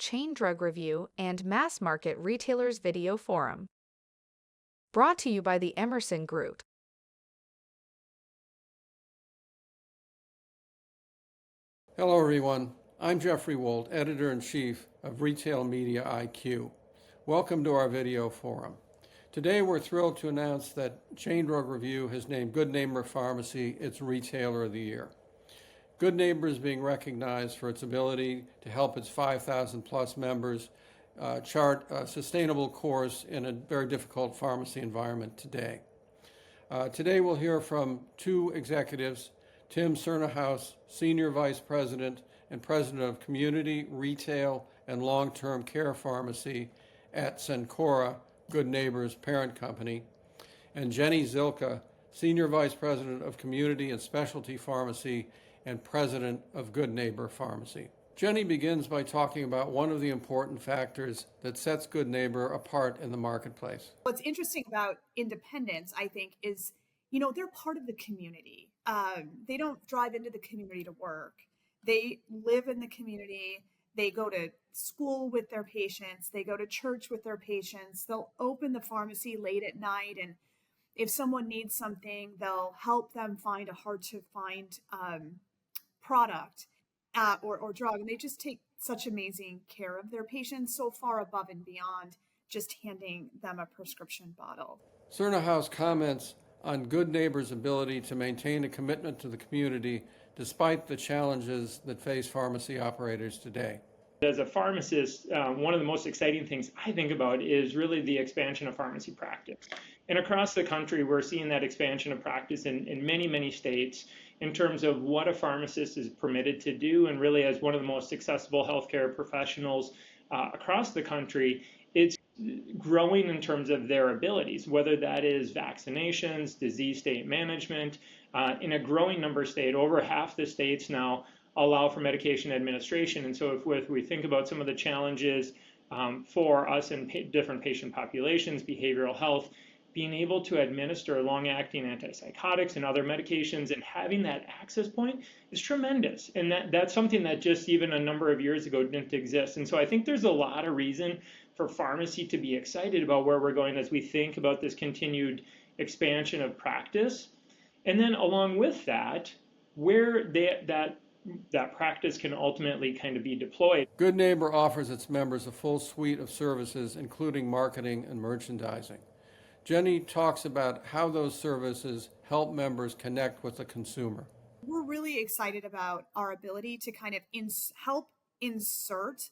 Chain Drug Review, and Mass Market Retailers Video Forum. Brought to you by the Emerson Group. Hello, everyone. I'm Jeffrey Wolt, Editor-in-Chief of Retail Media IQ. Welcome to our video forum. Today, we're thrilled to announce that Chain Drug Review has named Good Neighbor Pharmacy its Retailer of the Year. Good Neighbor is being recognized for its ability to help its 5,000 plus members chart a sustainable course in a very difficult pharmacy environment today. Today we'll hear from two executives, Tim Cernohous, Senior Vice President and President of Community, Retail, and Long-Term Care Pharmacy at Cencora, Good Neighbor's parent company, and Jenni Zilka, Senior Vice President of Community and Specialty Pharmacy and President of Good Neighbor Pharmacy. Jenni begins by talking about one of the important factors that sets Good Neighbor apart in the marketplace. What's interesting about independents, I think, is, they're part of the community. They don't drive into the community to work. They live in the community. They go to school with their patients. They go to church with their patients. They'll open the pharmacy late at night, and if someone needs something, they'll help them find a hard-to-find product or drug. And they just take such amazing care of their patients, so far above and beyond just handing them a prescription bottle. Cernohous comments on Good Neighbor's ability to maintain a commitment to the community despite the challenges that face pharmacy operators today. As a pharmacist, one of the most exciting things I think about is really the expansion of pharmacy practice. And across the country, we're seeing that expansion of practice in many, many states in terms of what a pharmacist is permitted to do. And really, as one of the most accessible healthcare professionals across the country, it's growing in terms of their abilities, whether that is vaccinations, disease state management. In a growing number of states, over half the states now allow for medication administration. And so if we think about some of the challenges for us in different patient populations, behavioral health, being able to administer long-acting antipsychotics and other medications and having that access point is tremendous. And that's something that just even a number of years ago didn't exist. And so I think there's a lot of reason for pharmacy to be excited about where we're going as we think about this continued expansion of practice. And then along with that, where that practice can ultimately kind of be deployed. Good Neighbor offers its members a full suite of services, including marketing and merchandising. Jenni talks about how those services help members connect with the consumer. We're really excited about our ability to kind of help insert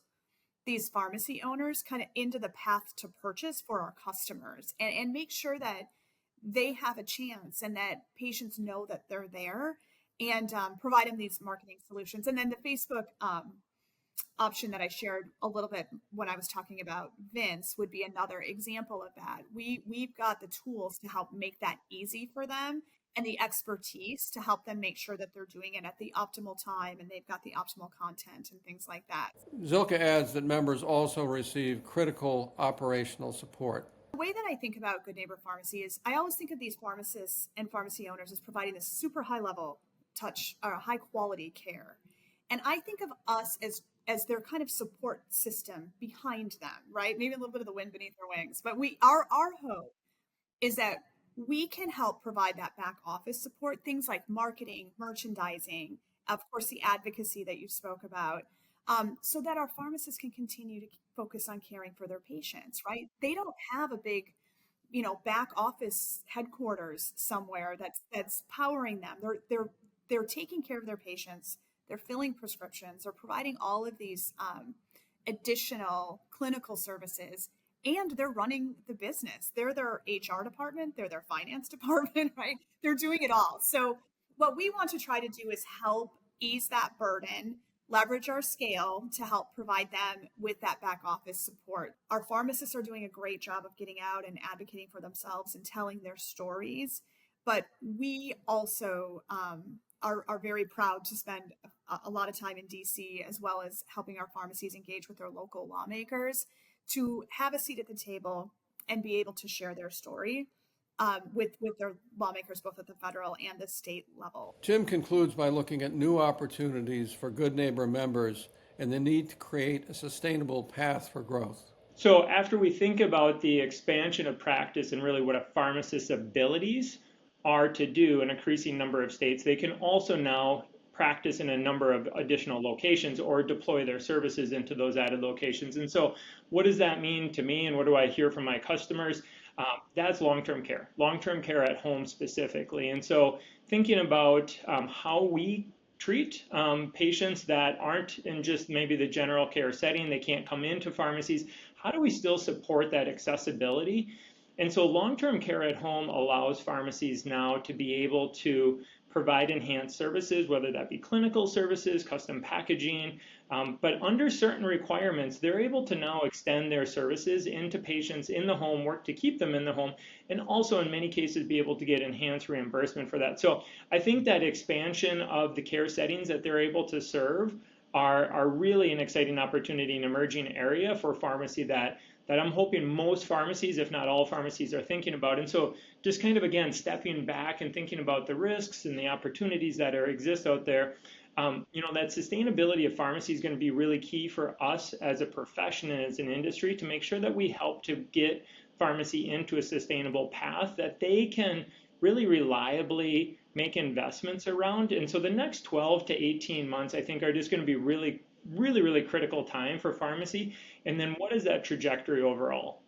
these pharmacy owners kind of into the path to purchase for our customers and make sure that they have a chance and that patients know that they're there, and provide them these marketing solutions. And then the Facebook option that I shared a little bit when I was talking about Vince would be another example of that. We've got the tools to help make that easy for them and the expertise to help them make sure that they're doing it at the optimal time and they've got the optimal content and things like that. Zilka adds that members also receive critical operational support. The way that I think about Good Neighbor Pharmacy is I always think of these pharmacists and pharmacy owners as providing this super high level touch or high quality care. And I think of us as their kind of support system behind them, right? Maybe a little bit of the wind beneath their wings, but our hope is that we can help provide that back office support, things like marketing, merchandising, of course, the advocacy that you spoke about, so that our pharmacists can continue to focus on caring for their patients, right? They don't have a big, back office headquarters somewhere that's powering them. They're taking care of their patients. They're filling prescriptions. They're providing all of these additional clinical services, and they're running the business. They're their HR department. They're their finance department, right? They're doing it all. So what we want to try to do is help ease that burden, leverage our scale to help provide them with that back office support. Our pharmacists are doing a great job of getting out and advocating for themselves and telling their stories. But we also are very proud to spend a lot of time in DC, as well as helping our pharmacies engage with their local lawmakers to have a seat at the table and be able to share their story with their lawmakers, both at the federal and the state level. Tim concludes by looking at new opportunities for Good Neighbor members and the need to create a sustainable path for growth? So after we think about the expansion of practice and really what a pharmacist's abilities are to do in an increasing number of states, they can also now practice in a number of additional locations or deploy their services into those added locations. And so what does that mean to me and what do I hear from my customers? That's long-term care at home specifically. And so thinking about how we treat patients that aren't in just maybe the general care setting, they can't come into pharmacies, how do we still support that accessibility? And so long-term care at home allows pharmacies now to be able to provide enhanced services, whether that be clinical services, custom packaging, but under certain requirements, they're able to now extend their services into patients in the home, work to keep them in the home, and also in many cases be able to get enhanced reimbursement for that. So I think that expansion of the care settings that they're able to serve are really an exciting opportunity, an emerging area for pharmacy that I'm hoping most pharmacies, if not all pharmacies, are thinking about. And so just kind of, again, stepping back and thinking about the risks and the opportunities that exist out there, that sustainability of pharmacy is going to be really key for us as a profession and as an industry to make sure that we help to get pharmacy into a sustainable path that they can really reliably make investments around. And so the next 12 to 18 months, I think, are just going to be really critical time for pharmacy. And then what is that trajectory overall?